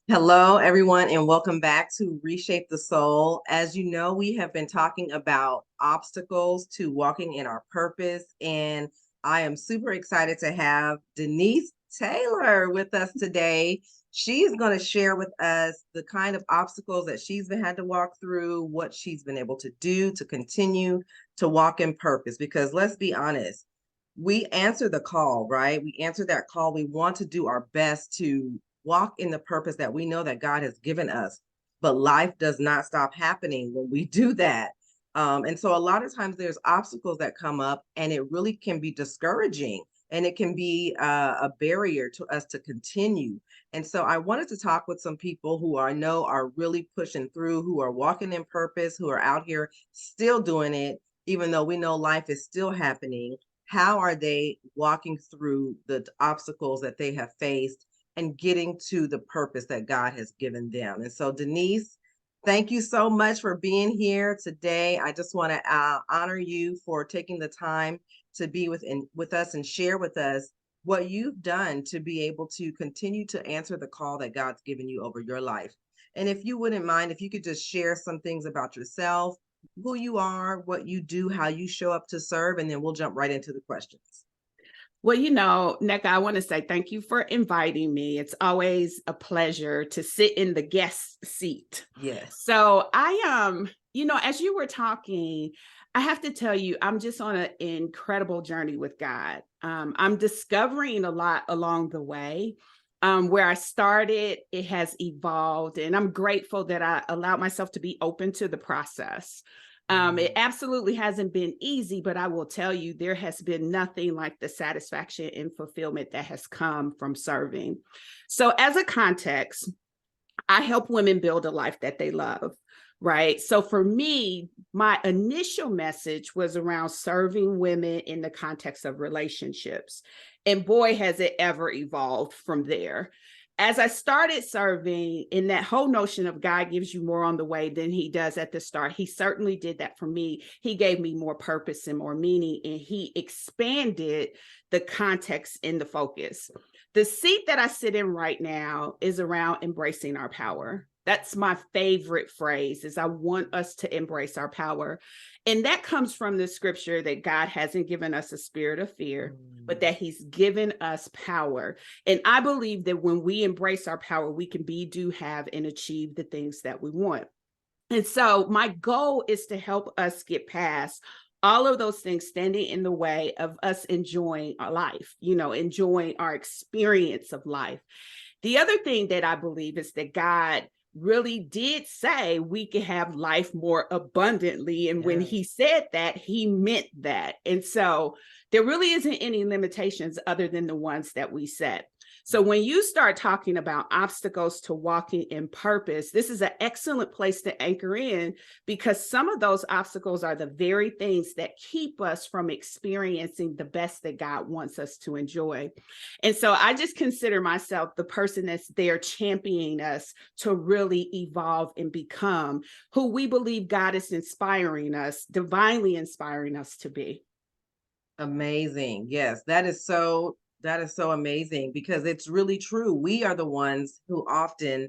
Hello, everyone, and welcome back to Reshape the Soul. As you know, we have been talking about obstacles to walking in our purpose, and I am super excited to have Denise Taylor with us today. She's going to share with us the kind of obstacles that she's been had to walk through, what she's been able to do to continue to walk in purpose. Because let's be honest, we answer the call, right? We answer that call. We want to do our best to walk in the purpose that we know that God has given us. But life does not stop happening when we do that. And so a lot of times there's obstacles that come up, and it really can be discouraging, and it can be a barrier to us to continue. And so I wanted to talk with some people who I know are really pushing through, who are walking in purpose, who are out here still doing it, even though we know life is still happening. How are they walking through the obstacles that they have faced and getting to the purpose that God has given them? And so, Denise, thank you so much for being here today. I just want to honor you for taking the time to be with us and share with us what you've done to be able to continue to answer the call that God's given you over your life. And if you wouldn't mind, if you could just share some things about yourself, who you are, what you do, how you show up to serve, and then we'll jump right into the questions. Well, Nneka, I want to say thank you for inviting me. It's always a pleasure to sit in the guest seat. Yes. So as you were talking, I have to tell you, I'm just on an incredible journey with God. I'm discovering a lot along the way. Where I started, it has evolved, and I'm grateful that I allowed myself to be open to the process. It absolutely hasn't been easy, but I will tell you, there has been nothing like the satisfaction and fulfillment that has come from serving. So, as a context, I help women build a life that they love, right? So, for me, my initial message was around serving women in the context of relationships. And boy, has it ever evolved from there. As I started serving in that whole notion of God gives you more on the way than he does at the start, he certainly did that for me. He gave me more purpose and more meaning, and he expanded the context and the focus. The seat that I sit in right now is around embracing our power. That's my favorite phrase, is I want us to embrace our power. And that comes from the scripture that God hasn't given us a spirit of fear, but that he's given us power. And I believe that when we embrace our power, we can be, do, have, and achieve the things that we want. And so my goal is to help us get past all of those things standing in the way of us enjoying our life, enjoying our experience of life. The other thing that I believe is that God really did say we could have life more abundantly. And when he said that, he meant that. And so there really isn't any limitations other than the ones that we set. So when you start talking about obstacles to walking in purpose, this is an excellent place to anchor in, because some of those obstacles are the very things that keep us from experiencing the best that God wants us to enjoy. And so I just consider myself the person that's there championing us to really evolve and become who we believe God is inspiring us, divinely inspiring us to be. Amazing. Yes, that is so amazing, because it's really true. We are the ones who often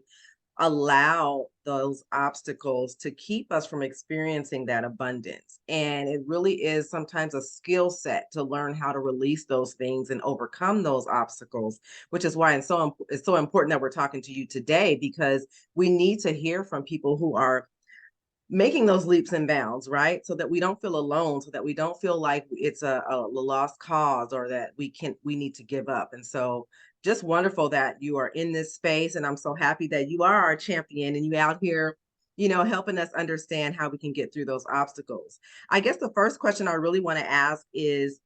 allow those obstacles to keep us from experiencing that abundance. And it really is sometimes a skill set to learn how to release those things and overcome those obstacles, which is why it's so important that we're talking to you today, because we need to hear from people who are making those leaps and bounds, right? So that we don't feel alone, so that we don't feel like it's a lost cause, or that we need to give up. And so just wonderful that you are in this space. And I'm so happy that you are our champion and you out here, helping us understand how we can get through those obstacles. I guess the first question I really want to ask is,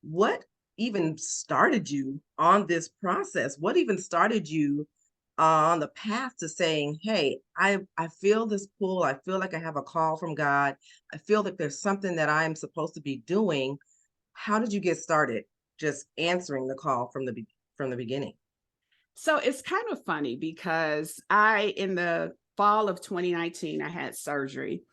what even started you on this process? What even started you on the path to saying, "Hey, I feel this pull. I feel like I have a call from God. I feel like there's something that I am supposed to be doing." How did you get started just answering the call from the beginning? So it's kind of funny because in the fall of 2019, I had surgery.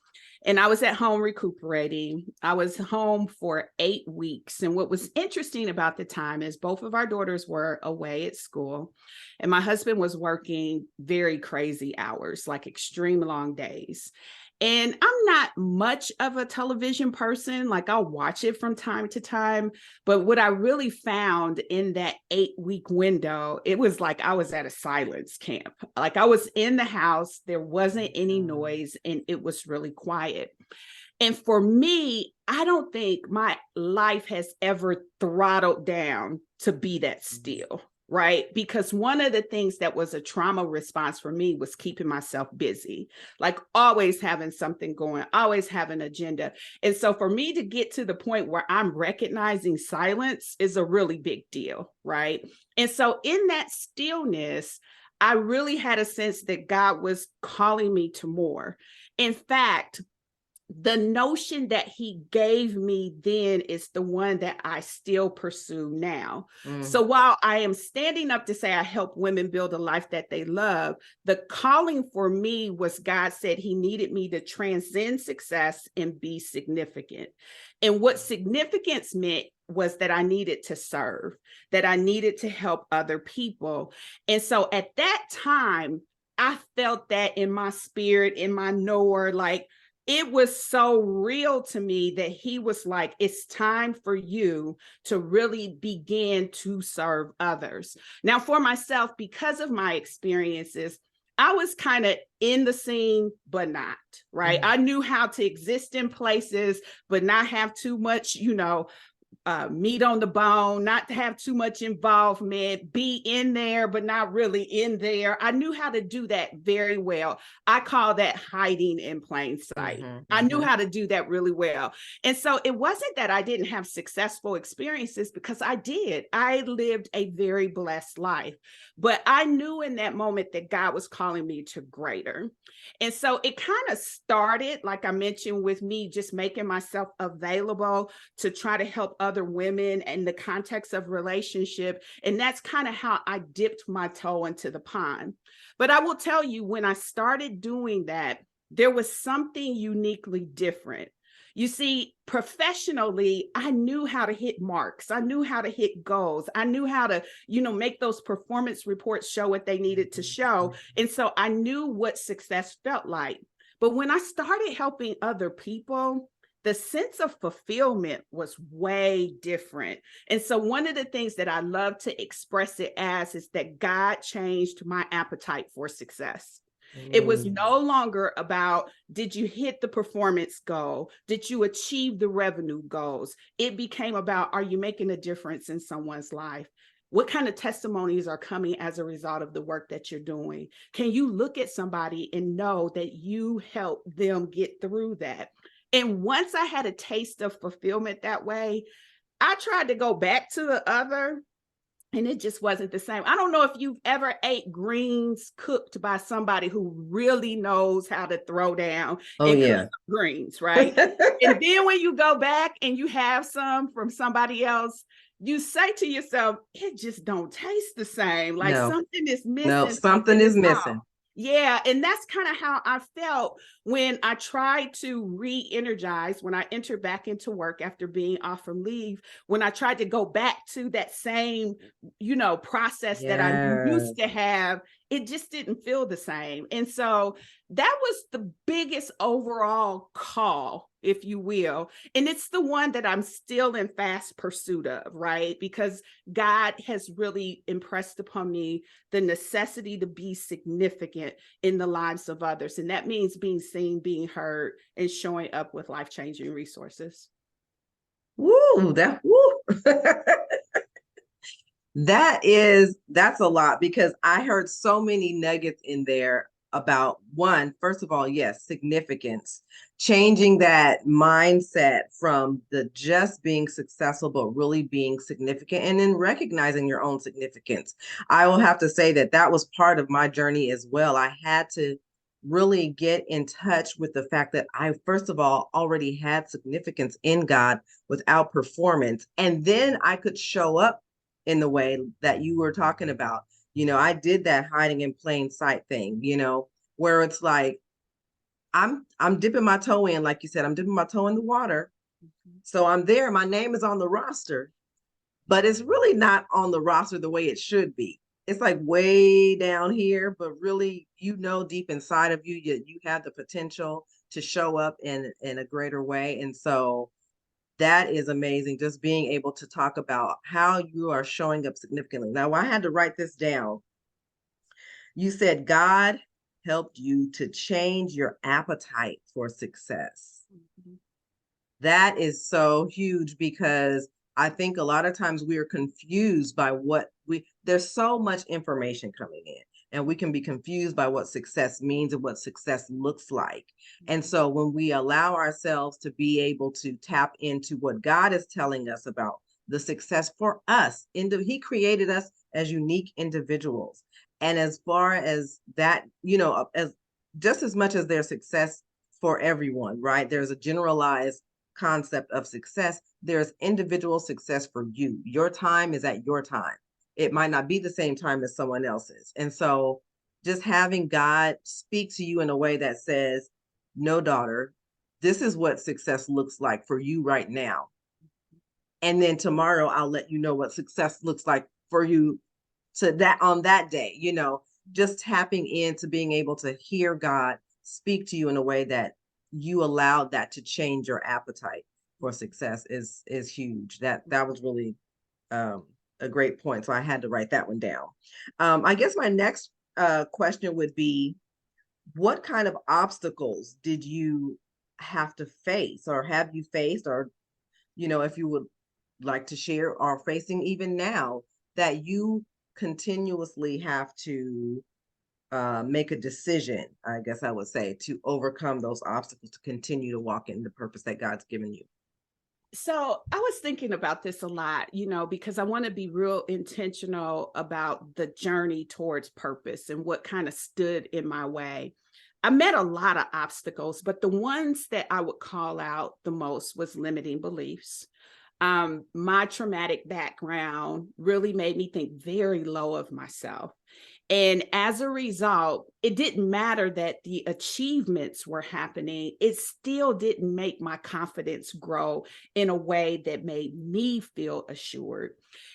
and I was at home recuperating. I was home for 8 weeks. And what was interesting about the time is both of our daughters were away at school, and my husband was working very crazy hours, like extreme long days. And I'm not much of a television person. Like, I'll watch it from time to time. But what I really found in that 8 week window, it was like I was at a silence camp. Like, I was in the house, there wasn't any noise, and it was really quiet. And for me, I don't think my life has ever throttled down to be that still, right? Because one of the things that was a trauma response for me was keeping myself busy, like always having something going, always having an agenda. And so for me to get to the point where I'm recognizing silence is a really big deal, right? And so in that stillness, I really had a sense that God was calling me to more. In fact, the notion that he gave me then is the one that I still pursue now. So while I am standing up to say I help women build a life that they love, the calling for me was God said he needed me to transcend success and be significant. And what significance meant was that I needed to serve, that I needed to help other people. And so at that time, I felt that in my spirit, in my knower, like, it was so real to me that he was like, it's time for you to really begin to serve others. Now, for myself, because of my experiences, I was kind of in the scene, but not, right? I knew how to exist in places, but not have too much, meat on the bone, not to have too much involvement, be in there, but not really in there. I knew how to do that very well. I call that hiding in plain sight. I knew how to do that really well. And so it wasn't that I didn't have successful experiences, because I did. I lived a very blessed life, but I knew in that moment that God was calling me to greater. And so it kind of started, like I mentioned, with me just making myself available to try to help other women in the context of relationship. And that's kind of how I dipped my toe into the pond. But I will tell you, when I started doing that, there was something uniquely different. You see, professionally, I knew how to hit marks. I knew how to hit goals. I knew how to, make those performance reports show what they needed to show. And so I knew what success felt like. But when I started helping other people, the sense of fulfillment was way different. And so one of the things that I love to express it as is that God changed my appetite for success. It was no longer about, did you hit the performance goal? Did you achieve the revenue goals? It became about, are you making a difference in someone's life? What kind of testimonies are coming as a result of the work that you're doing? Can you look at somebody and know that you helped them get through that? And once I had a taste of fulfillment that way, I tried to go back to the other, and it just wasn't the same. I don't know if you've ever ate greens cooked by somebody who really knows how to throw down and cook some greens, right? And then when you go back and you have some from somebody else, you say to yourself, it just don't taste the same. Like, something is missing. Something is missing. Yeah. And that's kind of how I felt when I tried to re-energize, when I entered back into work after being off from leave, when I tried to go back to that same, process that I used to have, it just didn't feel the same. And so that was the biggest overall call, if you will. And it's the one that I'm still in fast pursuit of, right? Because God has really impressed upon me the necessity to be significant in the lives of others. And that means being seen, being heard, and showing up with life-changing resources. Woo, that's a lot, because I heard so many nuggets in there about, one, first of all, yes, significance, changing that mindset from the just being successful, but really being significant, and then recognizing your own significance. I will have to say that was part of my journey as well. I had to really get in touch with the fact that I, first of all, already had significance in God without performance. And then I could show up in the way that you were talking about. I did that hiding in plain sight thing, where it's like, I'm dipping my toe in, like you said, I'm dipping my toe in the water. Mhm. So I'm there. My name is on the roster, but it's really not on the roster the way it should be. It's like way down here, but really, deep inside of you, you have the potential to show up in a greater way. And so that is amazing. Just being able to talk about how you are showing up significantly. Now, I had to write this down. You said God helped you to change your appetite for success. Mhm. That is so huge because I think a lot of times we are confused by there's so much information coming in, and we can be confused by what success means and what success looks like. And Mhm. so when we allow ourselves to be able to tap into what God is telling us about the success for us, He created us as unique individuals. And as far as that, as just as much as there's success for everyone, right? There's a generalized concept of success. There's individual success for you. Your time is at your time. It might not be the same time as someone else's. And so just having God speak to you in a way that says, no, daughter, this is what success looks like for you right now. And then tomorrow I'll let you know what success looks like for you to that on that day, just tapping into being able to hear God speak to you in a way that you allowed that to change your appetite for success is huge. That was really um a great point. So I had to write that one down. I guess my next question would be, what kind of obstacles did you have to face, or have you faced, or if you would like to share, are facing even now, that you continuously have to make a decision, I guess I would say, to overcome those obstacles to continue to walk in the purpose that God's given you. So I was thinking about this a lot, because I want to be real intentional about the journey towards purpose and what kind of stood in my way. I met a lot of obstacles, but the ones that I would call out the most was limiting beliefs. My traumatic background really made me think very low of myself. And as a result, it didn't matter that the achievements were happening. It still didn't make my confidence grow in a way that made me feel assured.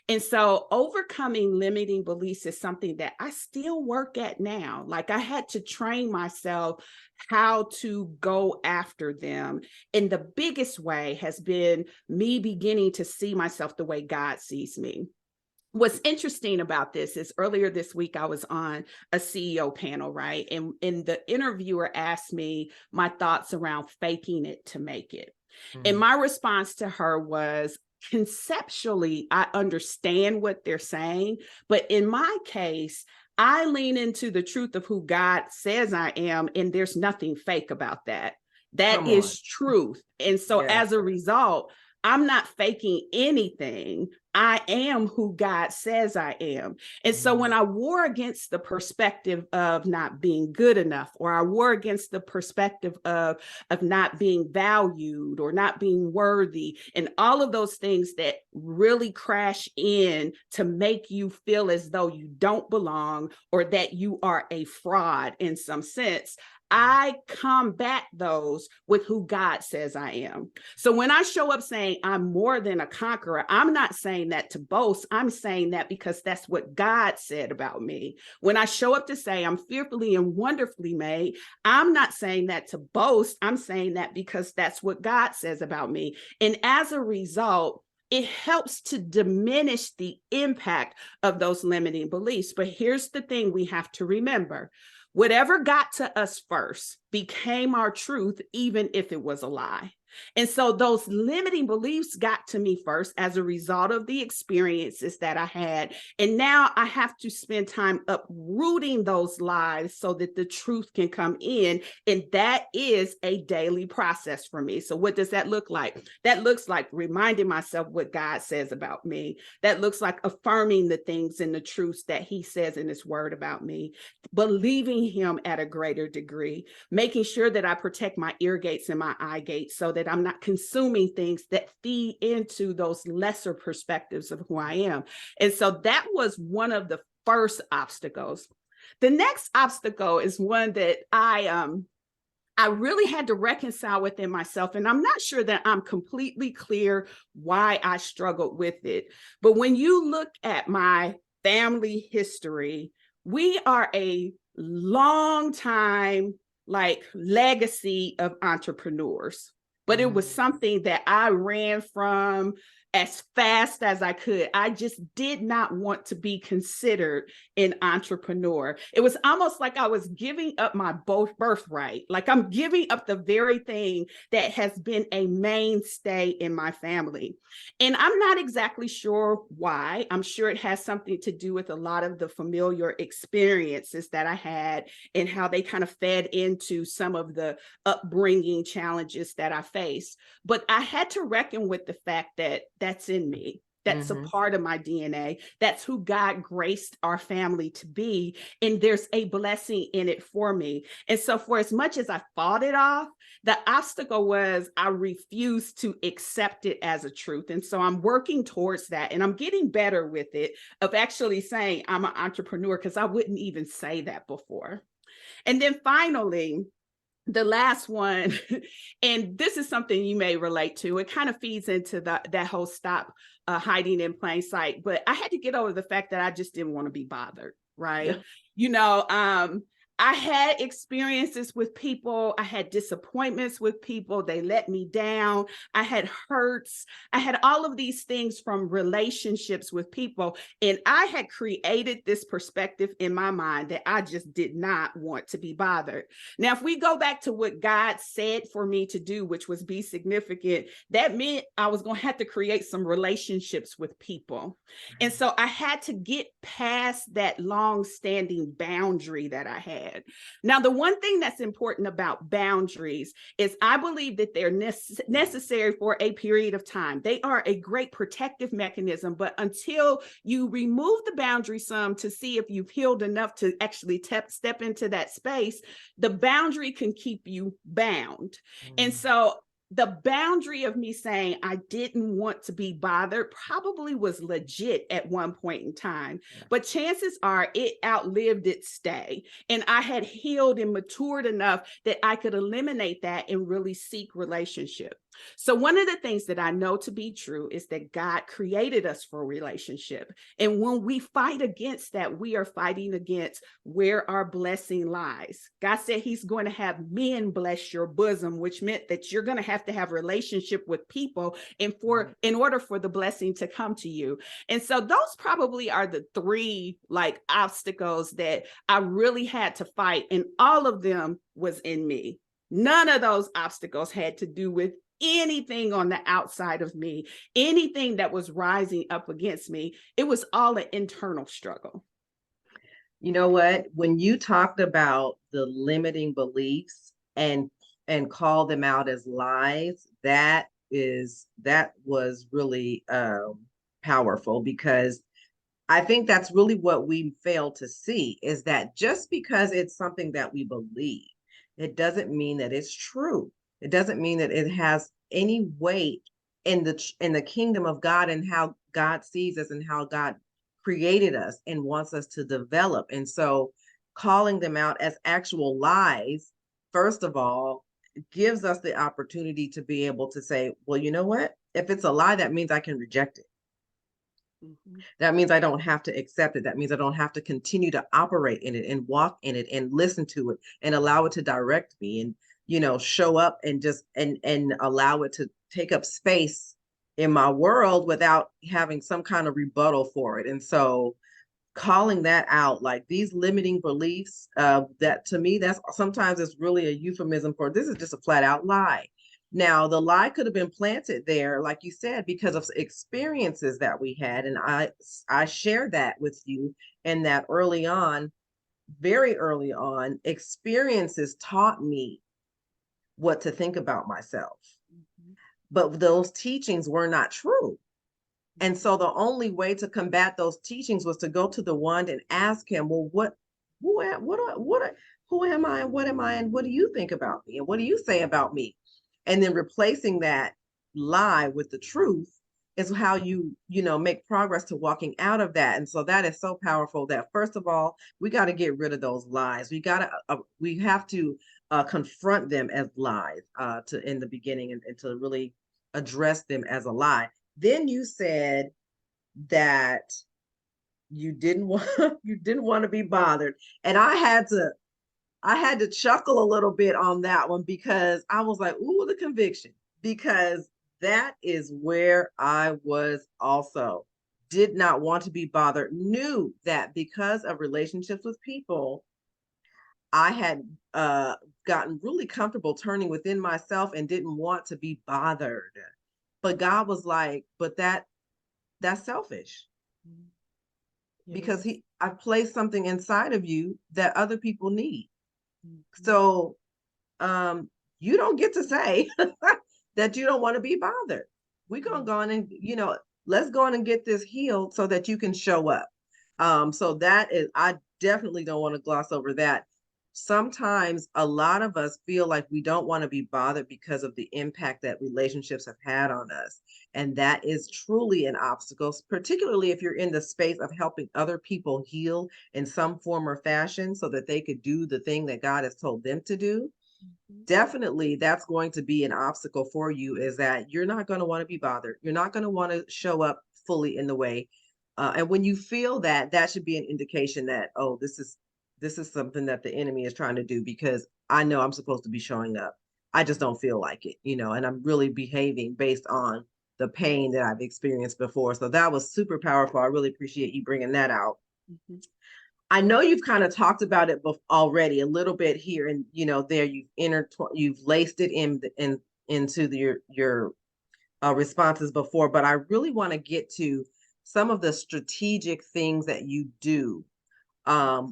And so overcoming limiting beliefs is something that I still work at now. Like I had to train myself how to go after them. And the biggest way has been me beginning to see myself the way God sees me. What's interesting about this is earlier this week, I was on a CEO panel, right? And the interviewer asked me my thoughts around faking it to make it. And Mhm. my response to her was, conceptually, I understand what they're saying, but in my case, I lean into the truth of who God says I am, and there's nothing fake about that. That Come on. is truth. And so Yes. as a result, I'm not faking anything. I am who God says I am. And so when Mhm. I war against the perspective of not being good enough, or I war against the perspective of not being valued or not being worthy, and all of those things that really crash in to make you feel as though you don't belong or that you are a fraud in some sense, I combat those with who God says I am. So when I show up saying I'm more than a conqueror, I'm not saying that to boast. I'm saying that because that's what God said about me. When I show up to say I'm fearfully and wonderfully made, I'm not saying that to boast. I'm saying that because that's what God says about me. And as a result, it helps to diminish the impact of those limiting beliefs. But here's the thing we have to remember: whatever got to us first became our truth, even if it was a lie. And so those limiting beliefs got to me first as a result of the experiences that I had. And now I have to spend time uprooting those lies so that the truth can come in. And that is a daily process for me. So what does that look like? That looks like reminding myself what God says about me. That looks like affirming the things and the truths that he says in his word about me, believing him at a greater degree, making sure that I protect my ear gates and my eye gates so that I'm not consuming things that feed into those lesser perspectives of who I am. And so that was one of the first obstacles. The next obstacle is one that I really had to reconcile within myself. And I'm not sure that I'm completely clear why I struggled with it. But when you look at my family history, we are a long time like legacy of entrepreneurs. But it was Mm, something that I ran from as fast as I could. I just did not want to be considered an entrepreneur. It was almost like I was giving up my birthright. Like I'm giving up the very thing that has been a mainstay in my family. And I'm not exactly sure why. I'm sure it has something to do with a lot of the familiar experiences that I had and how they kind of fed into some of the upbringing challenges that I faced. But I had to reckon with the fact that that's in me. That's a mhm, part of my DNA. That's who God graced our family to be. And there's a blessing in it for me. And so, for as much as I fought it off, the obstacle was I refused to accept it as a truth. And so I'm working towards that. And I'm getting better with it, of actually saying I'm an entrepreneur, because I wouldn't even say that before. And then finally, the last one, and this is something you may relate to. It kind of feeds into that whole stop hiding in plain sight. But I had to get over the fact that I just didn't want to be bothered, right? yeah, You know, I had experiences with people. I had disappointments with people. They let me down. I had hurts. I had all of these things from relationships with people. And I had created this perspective in my mind that I just did not want to be bothered. Now, if we go back to what God said for me to do, which was be significant, that meant I was going to have to create some relationships with people. And so I had to get past that long-standing boundary that I had. Now, the one thing that's important about boundaries is I believe that they're necessary for a period of time. They are a great protective mechanism, but until you remove the boundary some to see if you've healed enough to actually step into that space, the boundary can keep you bound. And mm, so the boundary of me saying I didn't want to be bothered probably was legit at one point in time, yeah. but chances are it outlived its stay. And I had healed and matured enough that I could eliminate that and really seek relationship. So, one of the things that I know to be true is that God created us for relationship. And when we fight against that, we are fighting against where our blessing lies. God said He's going to have men bless your bosom, which meant that you're going to have relationship with people Right. in order for the blessing to come to you. And so those probably are the three like obstacles that I really had to fight. And all of them was in me. None of those obstacles had to do with anything on the outside of me, anything that was rising up against me. It was all an internal struggle. You know what? When you talked about the limiting beliefs and call them out as lies, that was really powerful, because I think that's really what we fail to see, is that just because it's something that we believe, it doesn't mean that it's true. It doesn't mean that it has any weight in the kingdom of God, and how God sees us and how God created us and wants us to develop. And so calling them out as actual lies, first of all, gives us the opportunity to be able to say, well, you know what? If it's a lie, that means I can reject it. Mhm. That means I don't have to accept it. That means I don't have to continue to operate in it and walk in it and listen to it and allow it to direct me, and show up and just and allow it to take up space in my world without having some kind of rebuttal for it. And so calling that out, like these limiting beliefs, that to me, that's sometimes it's really a euphemism for this is just a flat out lie. Now the lie could have been planted there, like you said, because of experiences that we had, and I shared that with you, and that early on, very early on, experiences taught me what to think about myself, Mhm. but those teachings were not true. And Mhm. so the only way to combat those teachings was to go to the one and ask him, well, who am I, and what am I, and what do you think about me, and what do you say about me? And then replacing that lie with the truth is how you make progress to walking out of that. And so that is so powerful that first of all, we got to get rid of those lies. We have to confront them as lies to in the beginning, and to really address them as a lie. Then you said that you didn't want you didn't want to be bothered. And I had to chuckle a little bit on that one, because I was like, ooh, the conviction. Because that is where I was also. Did not want to be bothered. Knew that because of relationships with people, I had gotten really comfortable turning within myself and didn't want to be bothered. But God was like, but that's selfish, Mm, it because is. he I placed something inside of you that other people need. Mhm. So you don't get to say that you don't want to be bothered. We're gonna Mm, go on and let's go on and get this healed so that you can show up. So that is, I definitely don't want to gloss over that. Sometimes a lot of us feel like we don't want to be bothered because of the impact that relationships have had on us. And that is truly an obstacle, particularly if you're in the space of helping other people heal in some form or fashion so that they could do the thing that God has told them to do. mhm. Definitely that's going to be an obstacle for you, is that you're not going to want to be bothered. You're not going to want to show up fully in the way. And when you feel that, that should be an indication that, oh, this is something that the enemy is trying to do, because I know I'm supposed to be showing up. I just don't feel like it, and I'm really behaving based on the pain that I've experienced before. So that was super powerful. I really appreciate you bringing that out. Mhm. I know you've kind of talked about it already a little bit here, and there you've laced it into your responses before, but I really want to get to some of the strategic things that you do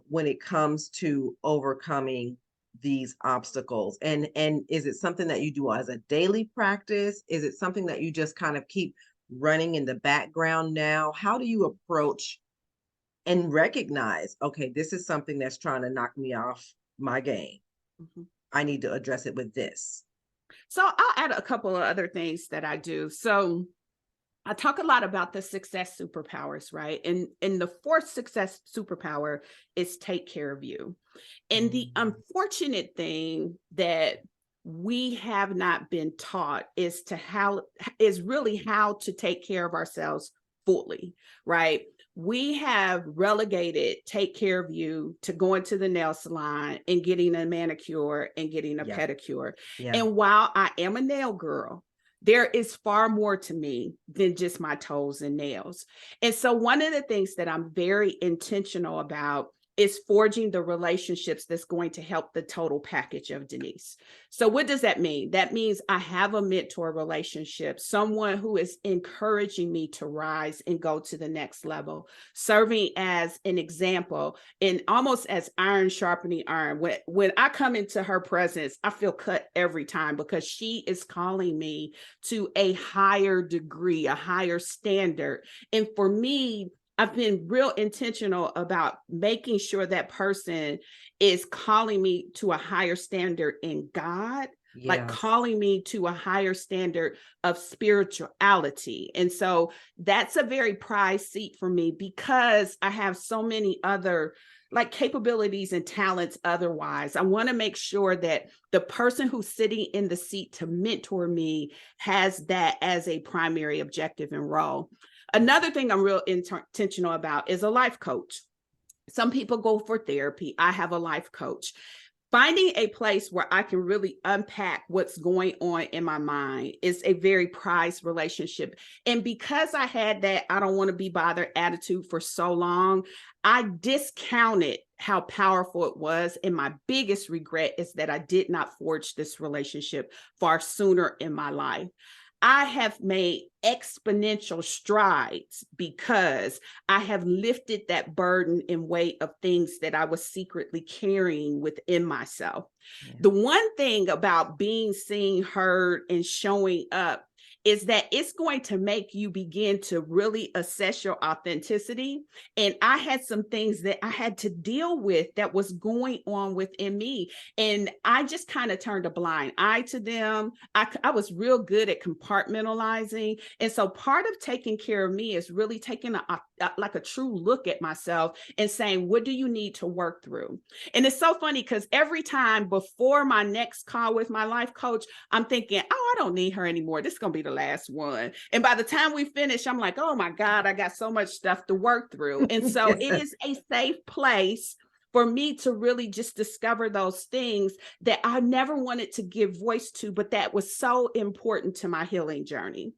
when it comes to overcoming these obstacles. And is it something that you do as a daily practice? Is it something that you just kind of keep running in the background now? How do you approach and recognize, okay, this is something that's trying to knock me off my game. Mhm. I need to address it with this. So I'll add a couple of other things that I do. So I talk a lot about the success superpowers, right? And the fourth success superpower is take care of you. And the Mm, unfortunate thing that we have not been taught is really how to take care of ourselves fully, right? We have relegated take care of you to going to the nail salon and getting a manicure and getting a yeah, pedicure. yeah, And while I am a nail girl, there is far more to me than just my toes and nails. And so one of the things that I'm very intentional about is forging the relationships that's going to help the total package of Denise. So what does that mean? That means I have a mentor relationship, someone who is encouraging me to rise and go to the next level, serving as an example and almost as iron sharpening iron. When I come into her presence, I feel cut every time because she is calling me to a higher degree, a higher standard. And for me, I've been real intentional about making sure that person is calling me to a higher standard in God, like yes, calling me to a higher standard of spirituality. And so that's a very prized seat for me because I have so many other like capabilities and talents otherwise. I want to make sure that the person who's sitting in the seat to mentor me has that as a primary objective and role. Another thing I'm real intentional about is a life coach. Some people go for therapy. I have a life coach. Finding a place where I can really unpack what's going on in my mind is a very prized relationship. And because I had that I don't want to be bothered attitude for so long, I discounted how powerful it was. And my biggest regret is that I did not forge this relationship far sooner in my life. I have made exponential strides because I have lifted that burden and weight of things that I was secretly carrying within myself. yeah, The one thing about being seen, heard, and showing up is that it's going to make you begin to really assess your authenticity. And I had some things that I had to deal with that was going on within me. And I just kind of turned a blind eye to them. I was real good at compartmentalizing. And so part of taking care of me is really taking like a true look at myself and saying, what do you need to work through? And it's so funny because every time before my next call with my life coach, I'm thinking, oh, I don't need her anymore. This is going to be the last one. And by the time we finish, I'm like, oh my God, I got so much stuff to work through. And so it is a safe place for me to really just discover those things that I never wanted to give voice to, but that was so important to my healing journey.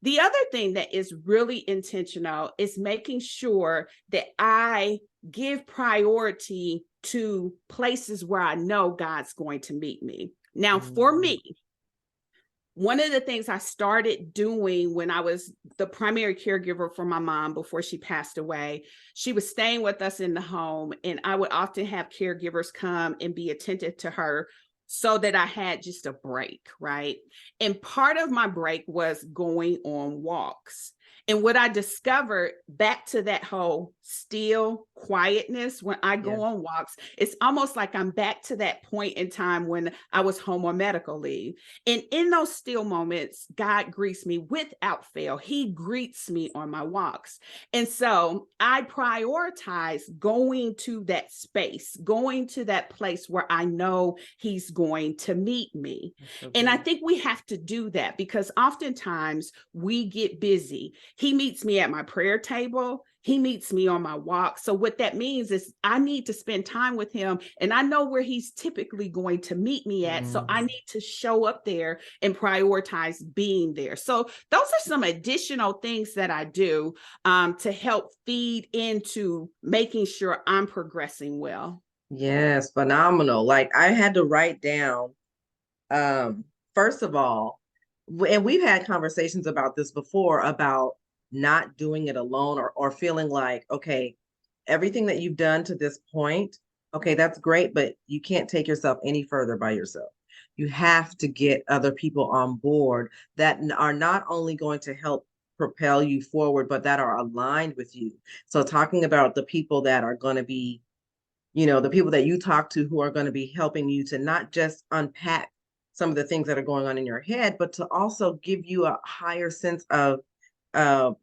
The other thing that is really intentional is making sure that I give priority to places where I know God's going to meet me. Now, for me, one of the things I started doing when I was the primary caregiver for my mom before she passed away, she was staying with us in the home, and I would often have caregivers come and be attentive to her so that I had just a break, right? And part of my break was going on walks. And what I discovered, back to that whole still quietness when I go on walks, it's almost like I'm back to that point in time when I was home on medical leave. And in those still moments, God greets me without fail. He greets me on my walks. And so I prioritize going to that space, going to that place where I know He's going to meet me. And I think we have to do that because oftentimes we get busy. He meets me at my prayer table. He meets me on my walk. So what that means is I need to spend time with him, and I know where he's typically going to meet me at. So I need to show up there and prioritize being there. So those are some additional things that I do to help feed into making sure I'm progressing well. Yes, phenomenal. Like I had to write down, first of all, and we've had conversations about this before about not doing it alone, or feeling like, okay, everything that you've done to this point, okay, that's great, but you can't take yourself any further by yourself. You have to get other people on board that are not only going to help propel you forward, but that are aligned with you. So talking about the people that are going to be, the people that you talk to who are going to be helping you to not just unpack some of the things that are going on in your head, but to also give you a higher sense of uh,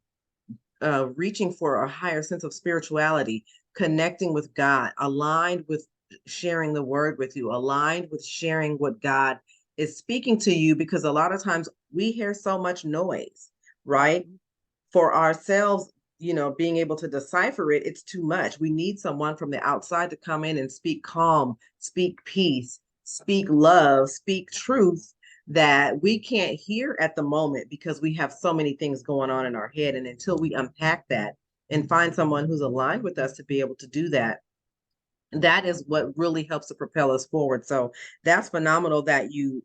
reaching for a higher sense of spirituality, connecting with God, aligned with sharing the word with you, aligned with sharing what God is speaking to you, because a lot of times we hear so much noise, right? For ourselves, being able to decipher it, it's too much. We need someone from the outside to come in and speak calm, speak peace, speak love, speak truth that we can't hear at the moment because we have so many things going on in our head. And until we unpack that and find someone who's aligned with us to be able to do that, that is what really helps to propel us forward. So that's phenomenal that you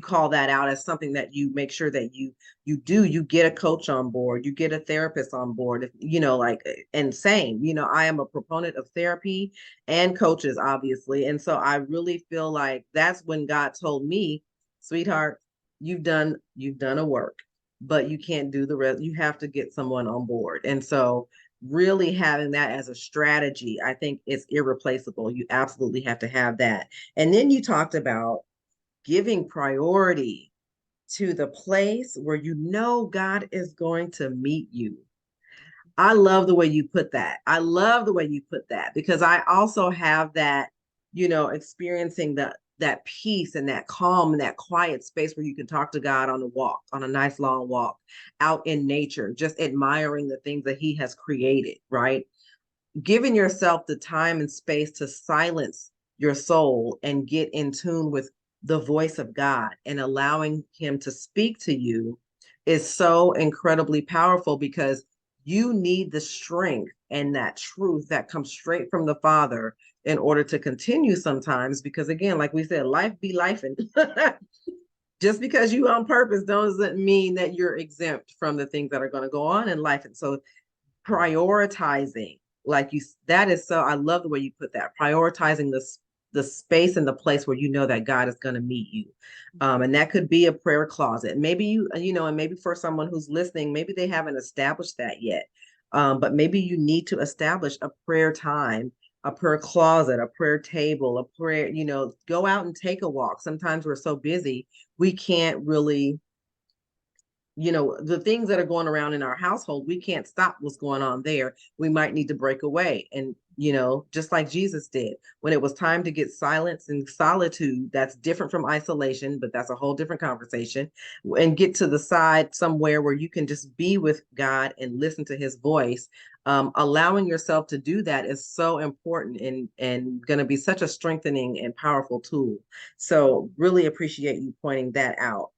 call that out as something that you make sure that you get a coach on board, you get a therapist on board, like, and same, I am a proponent of therapy and coaches, obviously. And so I really feel like that's when God told me, sweetheart, you've done a work, but you can't do the rest. You have to get someone on board. And so really having that as a strategy, I think is irreplaceable. You absolutely have to have that. And then you talked about giving priority to the place where God is going to meet you. I love the way you put that. I love the way you put that because I also have that, experiencing that peace and that calm and that quiet space where you can talk to God on a walk, on a nice long walk out in nature, just admiring the things that He has created, right? Giving yourself the time and space to silence your soul and get in tune with the voice of God and allowing Him to speak to you is so incredibly powerful, because you need the strength and that truth that comes straight from the Father in order to continue sometimes. Because again, like we said, life be life. And just because you on purpose doesn't mean that you're exempt from the things that are going to go on in life. And so prioritizing, that is so, I love the way you put that, prioritizing the space and the place where you know that God is going to meet you. And that could be a prayer closet. Maybe and maybe for someone who's listening, maybe they haven't established that yet. But maybe you need to establish a prayer time, a prayer closet, a prayer table, a prayer, go out and take a walk. Sometimes we're so busy, we can't really, the things that are going around in our household, we can't stop what's going on there. We might need to break away. And, just like Jesus did, when it was time to get silence and solitude, that's different from isolation, but that's a whole different conversation. And get to the side somewhere where you can just be with God and listen to his voice. Allowing yourself to do that is so important and going to be such a strengthening and powerful tool. So really appreciate you pointing that out.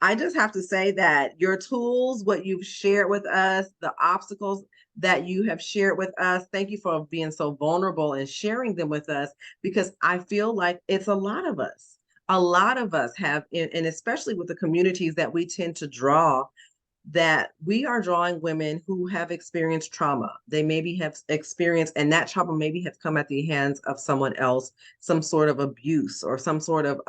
I just have to say that your tools, what you've shared with us, the obstacles that you have shared with us, thank you for being so vulnerable and sharing them with us, because I feel like it's a lot of us. A lot of us have, and especially with the communities that we tend to draw, that we are drawing women who have experienced trauma. They maybe have experienced, and that trauma maybe has come at the hands of someone else, some sort of abuse or some sort of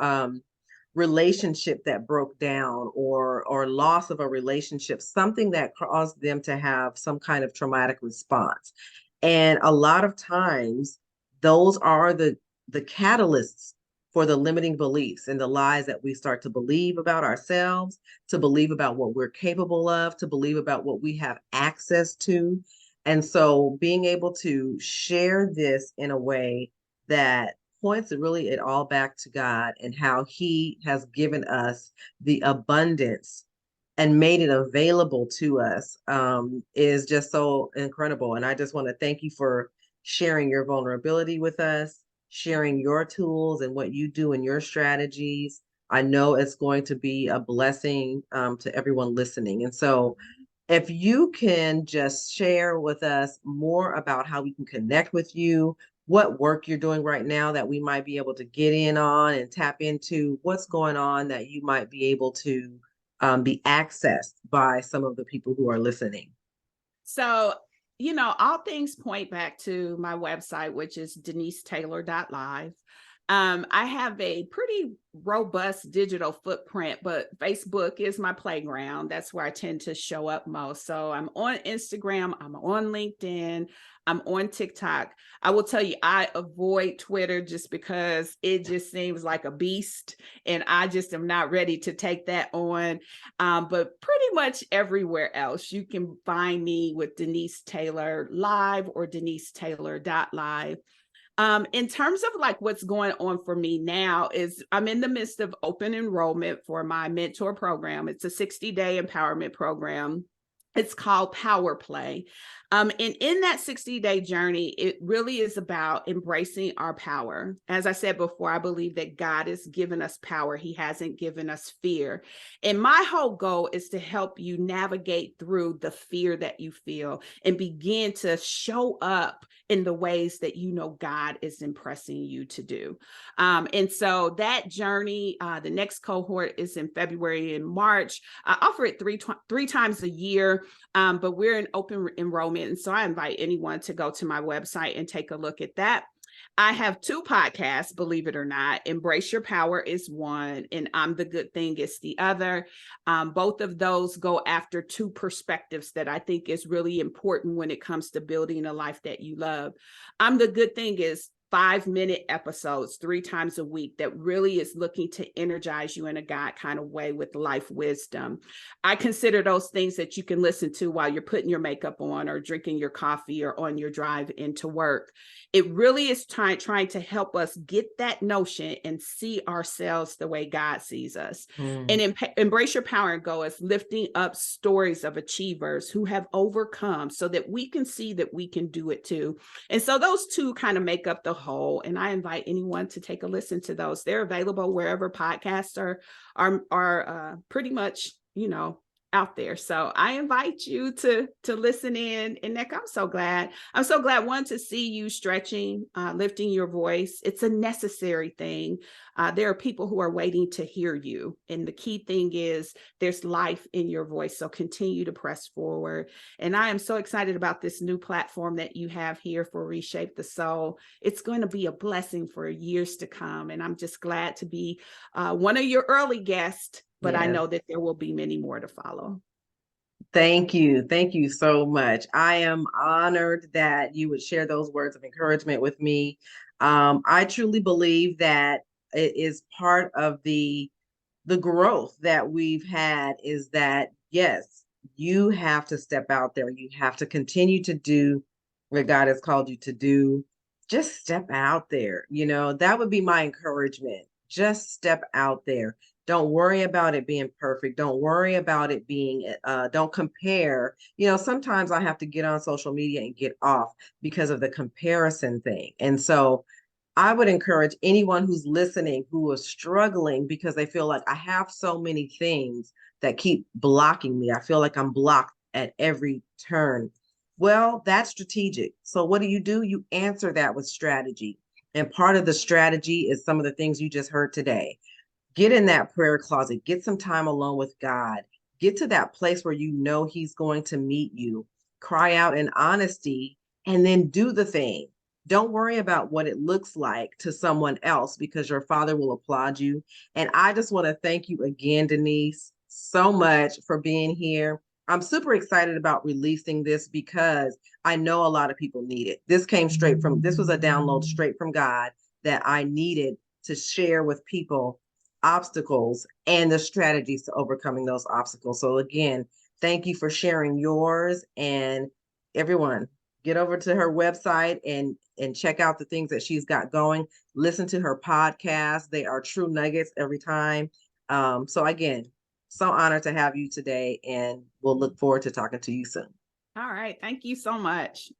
relationship that broke down, or loss of a relationship, something that caused them to have some kind of traumatic response. And a lot of times those are the catalysts for the limiting beliefs and the lies that we start to believe about ourselves, to believe about what we're capable of, to believe about what we have access to. And so being able to share this in a way that points really it all back to God and how he has given us the abundance and made it available to us, is just so incredible. And I just want to thank you for sharing your vulnerability with us, sharing your tools and what you do and your strategies. I know it's going to be a blessing to everyone listening. And so if you can just share with us more about how we can connect with you, what work you're doing right now that we might be able to get in on and tap into, what's going on that you might be able to be accessed by some of the people who are listening. So, all things point back to my website, which is denisetaylor.live. I have a pretty robust digital footprint, but Facebook is my playground. That's where I tend to show up most. So I'm on Instagram, I'm on LinkedIn, I'm on TikTok. I will tell you, I avoid Twitter just because it just seems like a beast, and I just am not ready to take that on. But pretty much everywhere else, you can find me with Denise Taylor Live or denisetaylor.live. In terms of like what's going on for me now is I'm in the midst of open enrollment for my mentor program. It's a 60-day empowerment program. It's called Power Play. And in that 60-day journey, it really is about embracing our power. As I said before, I believe that God has given us power. He hasn't given us fear. And my whole goal is to help you navigate through the fear that you feel and begin to show up in the ways that God is impressing you to do. And so that journey, the next cohort is in February and March. I offer it three times a year, but we're in open enrollment. And so I invite anyone to go to my website and take a look at that. I have 2 podcasts, believe it or not. Embrace Your Power is one, and I'm the Good Thing is the other. Both of those go after 2 perspectives that I think is really important when it comes to building a life that you love. I'm the Good Thing is 5-minute episodes 3 times a week that really is looking to energize you in a God kind of way with life wisdom. I consider those things that you can listen to while you're putting your makeup on or drinking your coffee or on your drive into work. It really is trying to help us get that notion and see ourselves the way God sees us. And Embrace Your Power and Go is lifting up stories of achievers who have overcome so that we can see that we can do it too. And so those 2 kind of make up the whole. And I invite anyone to take a listen to those. They're available wherever podcasts are pretty much, out there. So I invite you to listen in. And Nick, I'm so glad. I'm so glad one to see you stretching, lifting your voice. It's a necessary thing. There are people who are waiting to hear you, and the key thing is there's life in your voice. So continue to press forward. And I am so excited about this new platform that you have here for Reshape the Soul. It's going to be a blessing for years to come, and I'm just glad to be one of your early guests, but I Yes. know that there will be many more to follow. Thank you. Thank you so much. I am honored that you would share those words of encouragement with me. I truly believe that it is part of the growth that we've had is that yes, you have to step out there. You have to continue to do what God has called you to do. Just step out there. That would be my encouragement. Just step out there. Don't worry about it being perfect. Don't worry about it being, don't compare. Sometimes I have to get on social media and get off because of the comparison thing. And so I would encourage anyone who's listening who is struggling because they feel like I have so many things that keep blocking me. I feel like I'm blocked at every turn. Well, that's strategic. So, what do? You answer that with strategy. And part of the strategy is some of the things you just heard today. Get in that prayer closet, get some time alone with God, get to that place where you know He's going to meet you, cry out in honesty, and then do the thing. Don't worry about what it looks like to someone else because your Father will applaud you. And I just want to thank you again, Denise, so much for being here. I'm super excited about releasing this because I know a lot of people need it. This was a download straight from God that I needed to share with people obstacles and the strategies to overcoming those obstacles. So again, thank you for sharing yours, and everyone get over to her website and check out the things that she's got going. Listen to her podcast. They are true nuggets every time. So again, so honored to have you today, and we'll look forward to talking to you soon. All right. Thank you so much.